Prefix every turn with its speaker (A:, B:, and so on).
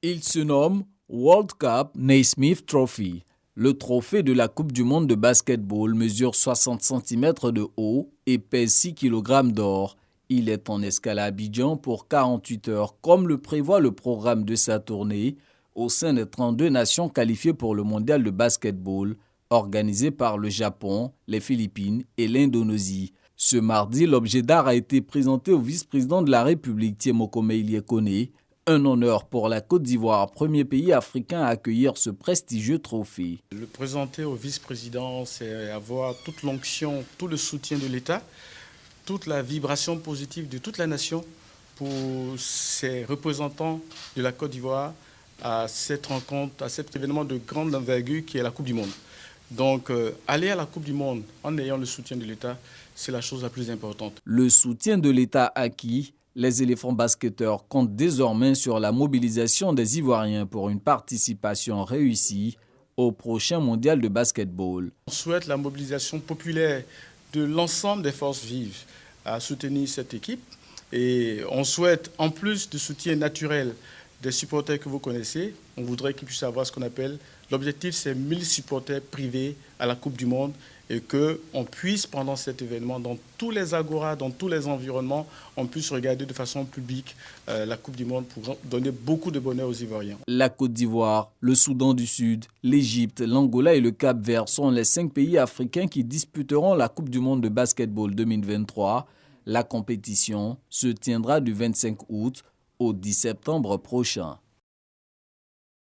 A: Il se nomme World Cup Naismith Trophy. Le trophée de la Coupe du monde de basketball mesure 60 cm de haut et pèse 6 kg d'or. Il est en escale à Abidjan pour 48 heures, comme le prévoit le programme de sa tournée, au sein des 32 nations qualifiées pour le mondial de basketball, organisé par le Japon, les Philippines et l'Indonésie. Ce mardi, l'objet d'art a été présenté au vice-président de la République, Thiemokome Ilie-Kone. Un honneur pour la Côte d'Ivoire, premier pays africain à accueillir ce prestigieux trophée.
B: Le présenter au vice-président, c'est avoir toute l'onction, tout le soutien de l'État, toute la vibration positive de toute la nation pour ces représentants de la Côte d'Ivoire à cette rencontre, à cet événement de grande envergure qui est la Coupe du Monde. Donc, aller à la Coupe du Monde en ayant le soutien de l'État, c'est la chose la plus importante.
A: Le soutien de l'État acquis, les éléphants basketteurs comptent désormais sur la mobilisation des Ivoiriens pour une participation réussie au prochain mondial de basketball.
B: On souhaite la mobilisation populaire de l'ensemble des forces vives à soutenir cette équipe. Et on souhaite, en plus du soutien naturel des supporters que vous connaissez, on voudrait qu'ils puissent avoir ce qu'on appelle, l'objectif c'est 1000 supporters privés à la Coupe du Monde et qu'on puisse, pendant cet événement, dans tous les agoras, dans tous les environnements, on puisse regarder de façon publique la Coupe du Monde pour donner beaucoup de bonheur aux Ivoiriens.
A: La Côte d'Ivoire, le Soudan du Sud, l'Égypte, l'Angola et le Cap-Vert sont les 5 pays africains qui disputeront la Coupe du Monde de basketball 2023. La compétition se tiendra du 25 août au 10 septembre prochain.